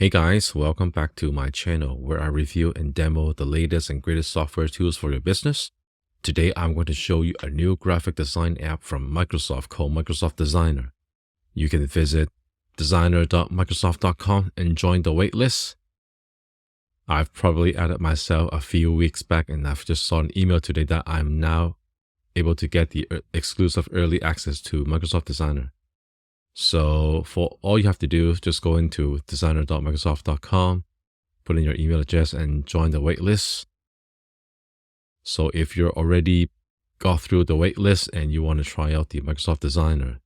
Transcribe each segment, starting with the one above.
Hey guys, welcome back to my channel where I review and demo the latest and greatest software tools for your business. Today I'm going to show you a new graphic design app from Microsoft called Microsoft Designer. You can visit designer.microsoft.com and join the waitlist. I've probably added myself a few weeks back and I've just saw an email today that I'm now able to get the exclusive early access to Microsoft Designer. So for all you have to do is just go into designer.microsoft.com, put in your email address and join the waitlist. So if you're already got through the waitlist and you want to try out the Microsoft Designer,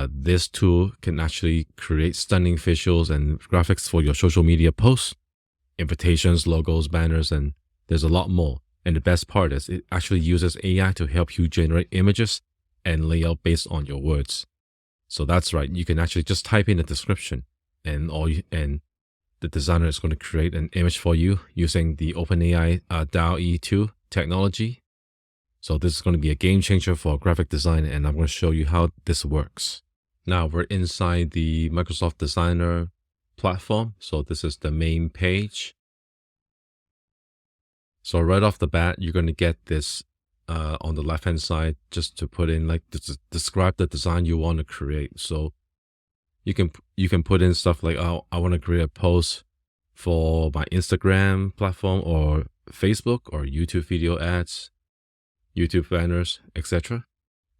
this tool can actually create stunning visuals and graphics for your social media posts, invitations, logos, banners, and there's a lot more. And the best part is it actually uses AI to help you generate images and layout based on your words. So that's right. You can actually just type in a description and the designer is going to create an image for you using the OpenAI DALL-E 2 technology. So this is going to be a game changer for graphic design and I'm going to show you how this works. Now we're inside the Microsoft Designer platform. So this is the main page. So right off the bat, you're going to get this on the left hand side just to put in like describe the design you want to create. So you can put in stuff like, oh, I want to create a post for my Instagram platform or Facebook or YouTube video ads, YouTube banners, etc.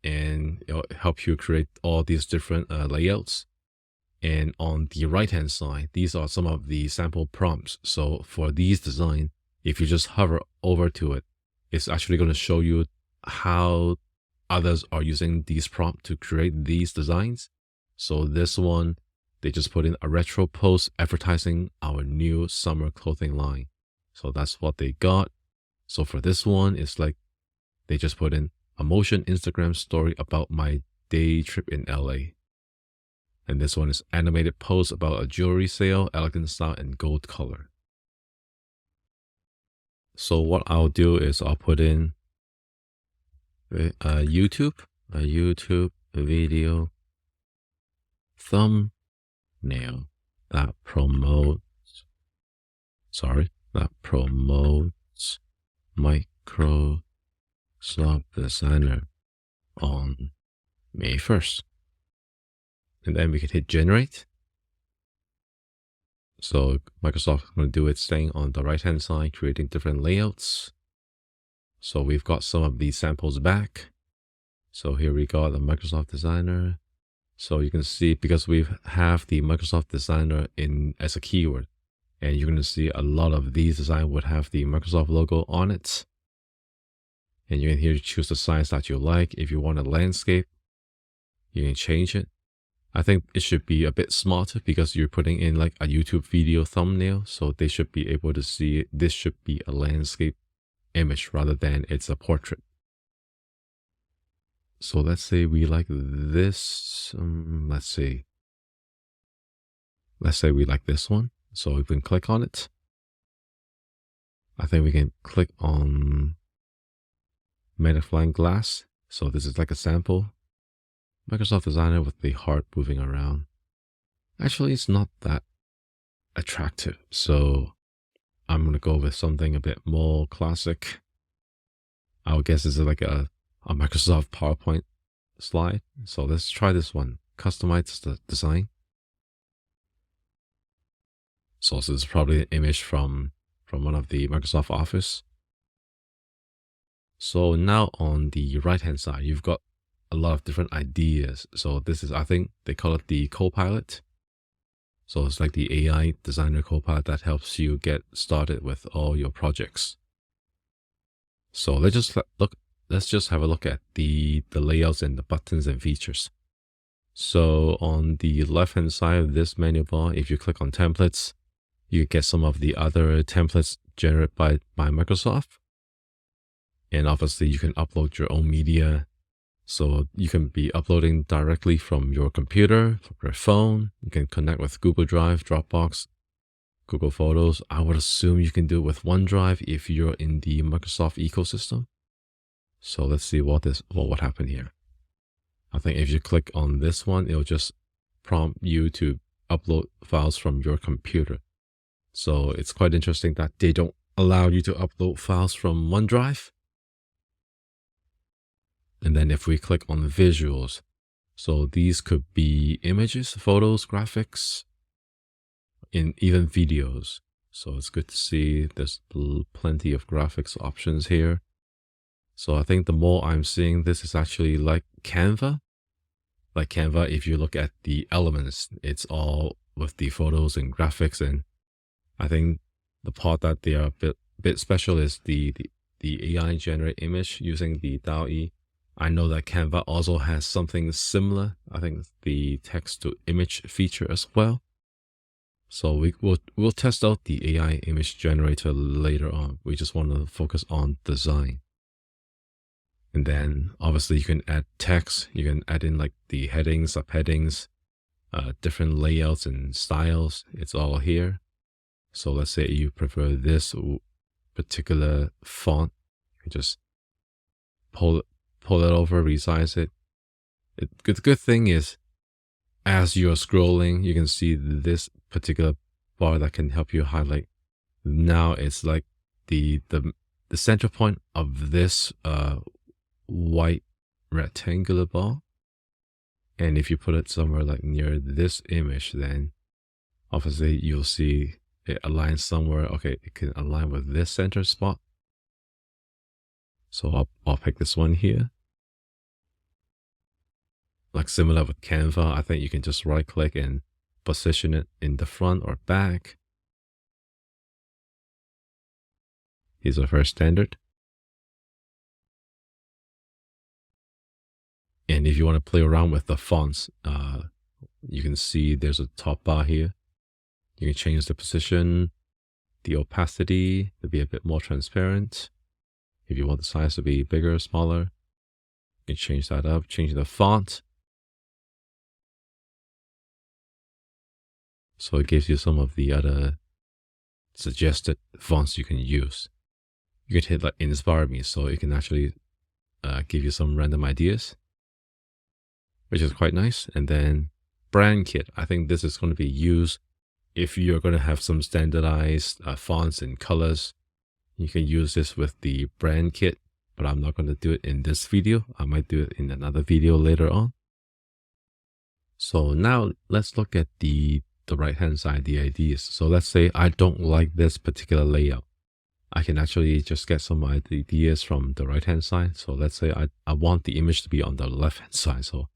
And it'll help you create all these different layouts. And on the right hand side, these are some of the sample prompts. So for these design, if you just hover over to it, it's actually going to show you how others are using these prompts to create these designs. So this one, they just put in a retro post advertising our new summer clothing line. So that's what they got. So for this one, it's like they just put in a motion Instagram story about my day trip in LA. And this one is animated post about a jewelry sale, elegant style and gold color. So what I'll do is I'll put in a YouTube video thumbnail that promotes Microsoft Designer on May 1st. And then we can hit generate. So Microsoft is going to do its thing on the right hand side, creating different layouts. So we've got some of these samples back. So here we got the Microsoft Designer. So you can see because we have the Microsoft Designer in as a keyword, and you're going to see a lot of these designs would have the Microsoft logo on it. And you can here choose the size that you like. If you want a landscape, you can change it. I think it should be a bit smarter because you're putting in like a YouTube video thumbnail. So they should be able to see it. This should be a landscape image rather than it's a portrait. So let's say we like this. Let's say we like this one. So we can click on it. I think we can click on magnifying glass. So this is like a sample. Microsoft Designer with the heart moving around. Actually, it's not that attractive. So I'm going to go with something a bit more classic. I would guess this is like a Microsoft PowerPoint slide. So let's try this one. Customize the design. So this is probably an image from one of the Microsoft Office. So now on the right hand side, you've got a lot of different ideas. So this is, I think they call it the Copilot. So it's like the AI designer Copilot that helps you get started with all your projects. So let's just have a look at the layouts and the buttons and features. So on the left hand side of this menu bar, if you click on templates, you get some of the other templates generated by Microsoft. And obviously you can upload your own media. So you can be uploading directly from your computer, from your phone. You can connect with Google Drive, Dropbox, Google Photos. I would assume you can do it with OneDrive if you're in the Microsoft ecosystem. So let's see what would happen here. I think if you click on this one, it'll just prompt you to upload files from your computer. So it's quite interesting that they don't allow you to upload files from OneDrive. And then if we click on visuals, so these could be images, photos, graphics, and even videos. So it's good to see there's plenty of graphics options here. So I think the more I'm seeing this is actually like Canva. Like Canva, if you look at the elements, it's all with the photos and graphics. And I think the part that they are a bit special is the AI generate image using the DALL-E. I know that Canva also has something similar. I think the text to image feature as well. So we'll test out the AI image generator later on. We just want to focus on design. And then obviously you can add text. You can add in like the headings, subheadings, different layouts and styles. It's all here. So let's say you prefer this particular font. You just pull it over, resize it. The good thing is, as you're scrolling, you can see this particular bar that can help you highlight. Now it's like the center point of this white rectangular bar. And if you put it somewhere like near this image, then obviously you'll see it aligns somewhere. Okay, it can align with this center spot. So I'll pick this one here. Like similar with Canva, I think you can just right click and position it in the front or back. Here's our first standard. And if you want to play around with the fonts, you can see there's a top bar here. You can change the position, the opacity to be a bit more transparent. If you want the size to be bigger or smaller, you can change that up, change the font. So it gives you some of the other suggested fonts you can use. You can hit like inspire me, so it can actually give you some random ideas, which is quite nice. And then brand kit, I think this is going to be used if you're going to have some standardized fonts and colors. You can use this with the brand kit, but I'm not going to do it in this video. I might do it in another video later on. So now let's look at the right hand side, the ideas. So let's say I don't like this particular layout. I can actually just get some ideas from the right hand side. So let's say I want the image to be on the left hand side. So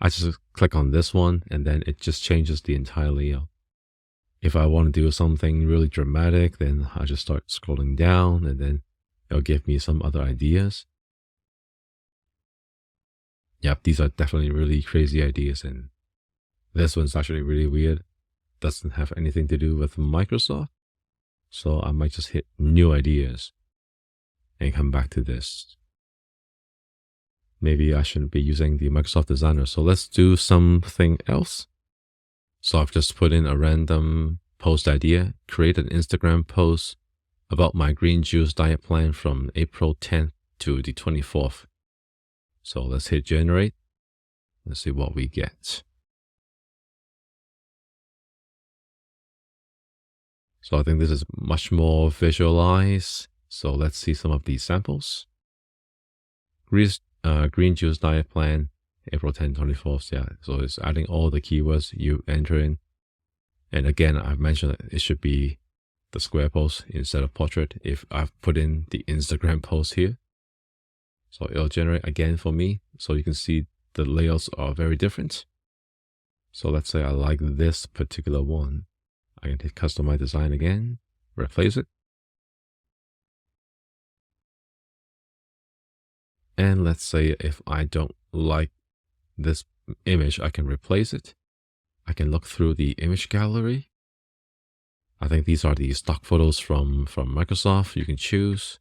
I just click on this one and then it just changes the entire layout. If I want to do something really dramatic, then I just start scrolling down and then it'll give me some other ideas. Yep, these are definitely really crazy ideas. And this one's actually really weird. Doesn't have anything to do with Microsoft. So I might just hit new ideas and come back to this. Maybe I shouldn't be using the Microsoft Designer. So let's do something else. So I've just put in a random post idea, create an Instagram post about my green juice diet plan from April 10th to the 24th. So let's hit generate. Let's see what we get. So I think this is much more visualized. So let's see some of these samples. Green juice diet plan, April 10th, 24th. Yeah, so it's adding all the keywords you enter in. And again, I've mentioned that it should be the square post instead of portrait if I've put in the Instagram post here. So it'll generate again for me. So you can see the layouts are very different. So let's say I like this particular one. I can hit customize design again, replace it. And let's say if I don't like this image, I can replace it. I can look through the image gallery. I think these are the stock photos from Microsoft. You can choose.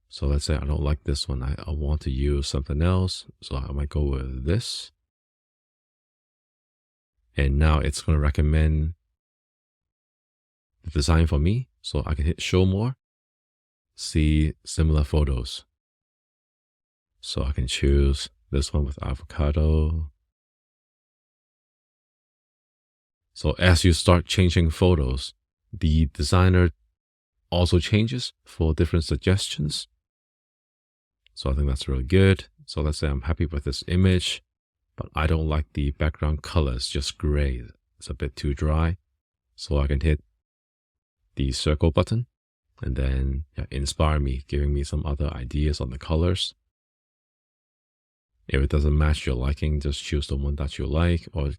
So let's say I don't like this one. I want to use something else. So I might go with this. And now it's going to recommend the design for me. So I can hit show more, see similar photos. So I can choose this one with avocado. So as you start changing photos, the designer also changes for different suggestions. So I think that's really good. So let's say I'm happy with this image, but I don't like the background color. It's just gray. It's a bit too dry. So I can hit the circle button and then inspire me, giving me some other ideas on the colors. If it doesn't match your liking, just choose the one that you like. Or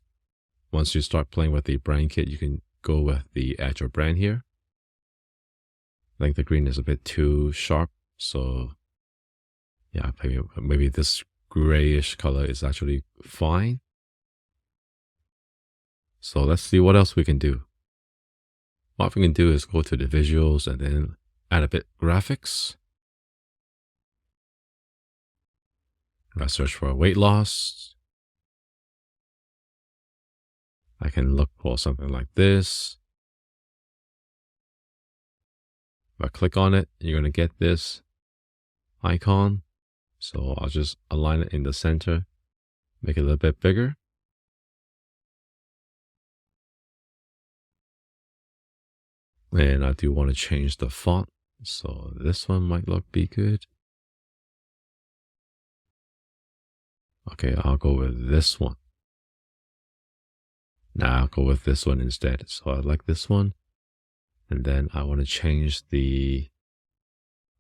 once you start playing with the brand kit, you can go with the Add Your Brand here. I think the green is a bit too sharp. So yeah, maybe this grayish color is actually fine. So let's see what else we can do. What we can do is go to the visuals and then add a bit graphics. If I search for weight loss, I can look for something like this. If I click on it, you're going to get this icon. So I'll just align it in the center, make it a little bit bigger. And I do want to change the font. So this one might be good. Okay, I'll go with this one. Now I'll go with this one instead. So I like this one. And then I want to change the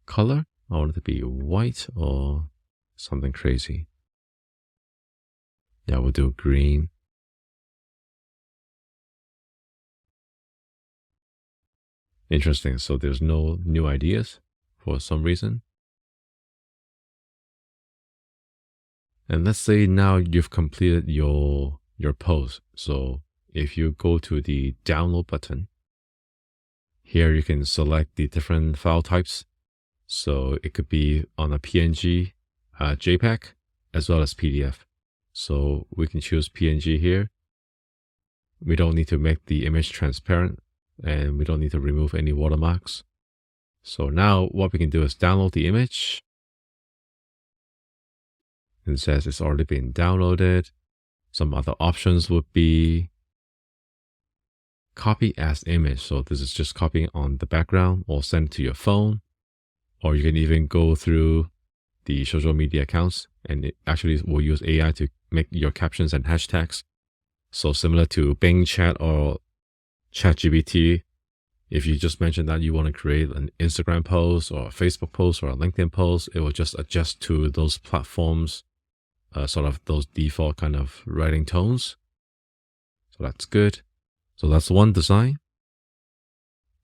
color. I want it to be white or something crazy. Yeah, we'll do green. Interesting. So there's no new ideas for some reason. And let's say now you've completed your post. So if you go to the download button, here you can select the different file types. So it could be on a PNG, JPEG, as well as PDF. So we can choose PNG here. We don't need to make the image transparent and we don't need to remove any watermarks. So now what we can do is download the image. It says it's already been downloaded. Some other options would be copy as image. So this is just copying on the background or send it to your phone. Or you can even go through the social media accounts and it actually will use AI to make your captions and hashtags. So similar to Bing Chat or ChatGPT, if you just mention that you want to create an Instagram post or a Facebook post or a LinkedIn post, it will just adjust to those platforms, sort of those default kind of writing tones. So that's good. So that's one design.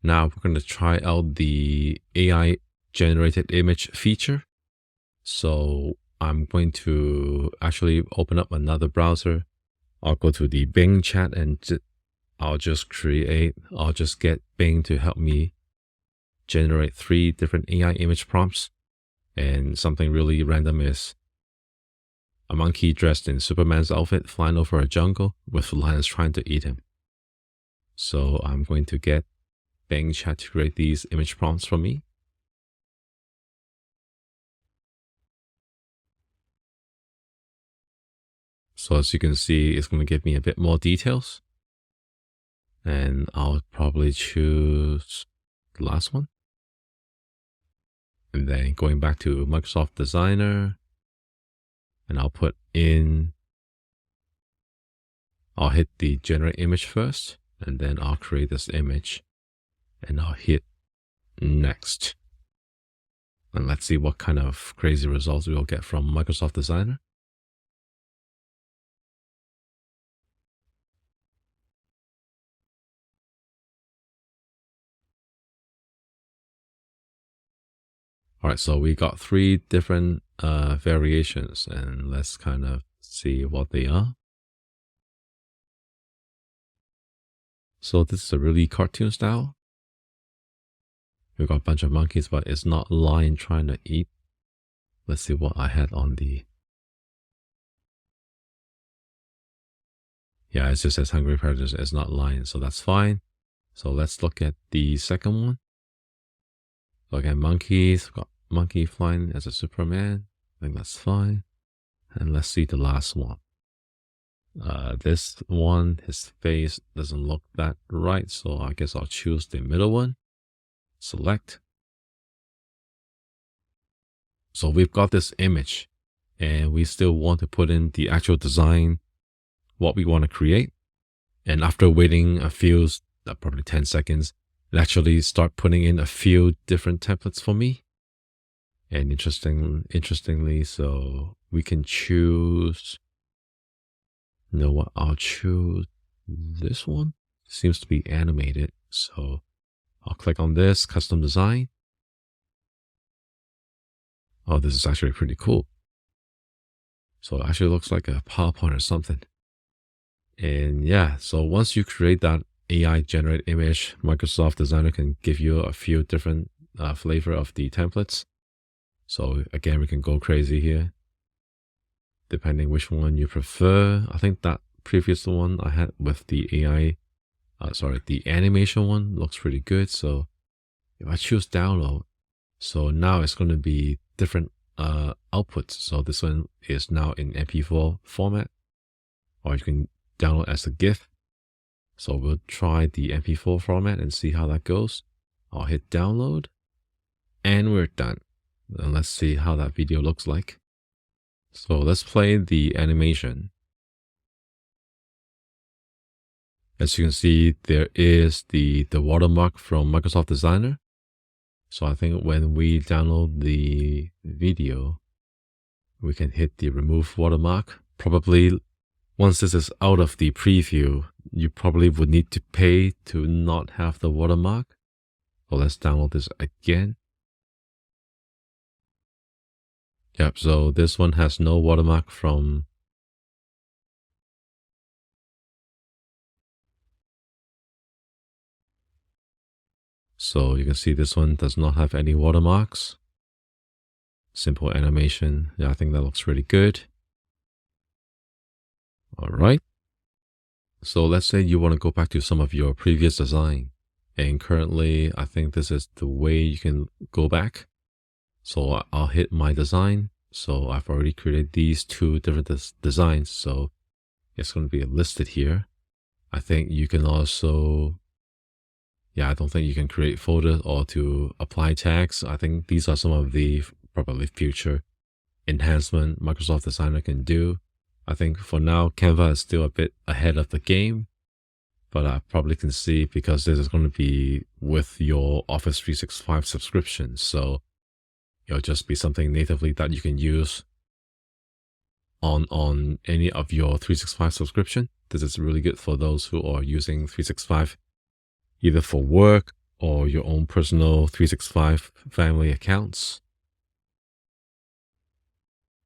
Now we're going to try out the AI generated image feature. So I'm going to actually open up another browser. I'll go to the Bing chat and I'll just get Bing to help me generate 3 different AI image prompts. And something really random is a monkey dressed in Superman's outfit flying over a jungle with lions trying to eat him. So I'm going to get Bing chat to create these image prompts for me. So as you can see, it's going to give me a bit more details. And I'll probably choose the last one. And then going back to Microsoft Designer, and I'll hit the generate image first, and then I'll create this image and I'll hit next. And let's see what kind of crazy results we'll get from Microsoft Designer. All right, so we got 3 different variations, and let's kind of see what they are. So this is a really cartoon style. We've got a bunch of monkeys, but it's not lion trying to eat. Let's see what I had on the... Yeah, it just says hungry predators. It's not lion, so that's fine. So let's look at the second one. Look at monkeys. We've got monkey flying as a Superman. I think that's fine. And let's see the last one. This one, his face doesn't look that right, so I guess I'll choose the middle one. Select. So we've got this image, and we still want to put in the actual design, what we want to create. And after waiting a few, probably 10 seconds, it actually start putting in a few different templates for me. And interestingly, so we can choose, you know what, I'll choose this one. Seems to be animated. So I'll click on this, custom design. Oh, this is actually pretty cool. So it actually looks like a PowerPoint or something. And yeah, so once you create that AI generated image, Microsoft Designer can give you a few different flavor of the templates. So again, we can go crazy here, depending which one you prefer. I think that previous one I had with the AI, the animation one looks pretty good. So if I choose download, so now it's going to be different outputs. So this one is now in MP4 format, or you can download as a GIF. So we'll try the MP4 format and see how that goes. I'll hit download, and we're done. And let's see how that video looks like. So let's play the animation. As you can see, there is the watermark from Microsoft Designer. So I think when we download the video, we can hit the remove watermark. Probably once this is out of the preview, you probably would need to pay to not have the watermark. So let's download this again. Yep, so this one has no watermark from. So you can see this one does not have any watermarks. Simple animation. Yeah, I think that looks really good. All right. So let's say you want to go back to some of your previous design. And currently, I think this is the way you can go back. So I'll hit my design. So I've already created these two different designs. So it's going to be listed here. I think you can also, I don't think you can create folders or to apply tags. I think these are some of the probably future enhancement Microsoft Designer can do. I think for now, Canva is still a bit ahead of the game, but I probably can see because this is going to be with your Office 365 subscription. So it'll just be something natively that you can use on any of your 365 subscription. This is really good for those who are using 365 either for work or your own personal 365 family accounts.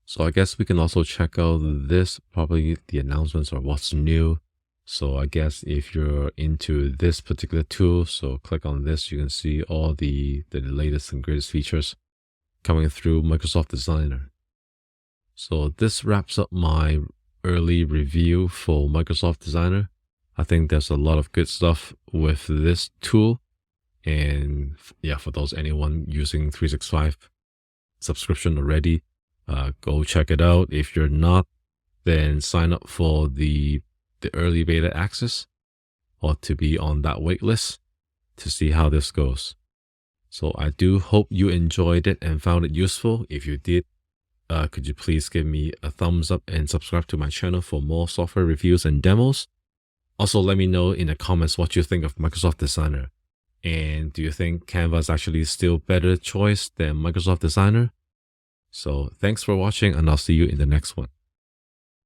So I guess we can also check out this, probably the announcements or what's new. So I guess if you're into this particular tool, so click on this, you can see all the latest and greatest features coming through Microsoft Designer. So this wraps up my early review for Microsoft Designer. I think there's a lot of good stuff with this tool. And yeah, for anyone using 365 subscription already, go check it out. If you're not, then sign up for the early beta access or to be on that wait list to see how this goes. So I do hope you enjoyed it and found it useful. If you did, could you please give me a thumbs up and subscribe to my channel for more software reviews and demos? Also, let me know in the comments what you think of Microsoft Designer. And do you think Canva is actually still better choice than Microsoft Designer? So thanks for watching, and I'll see you in the next one.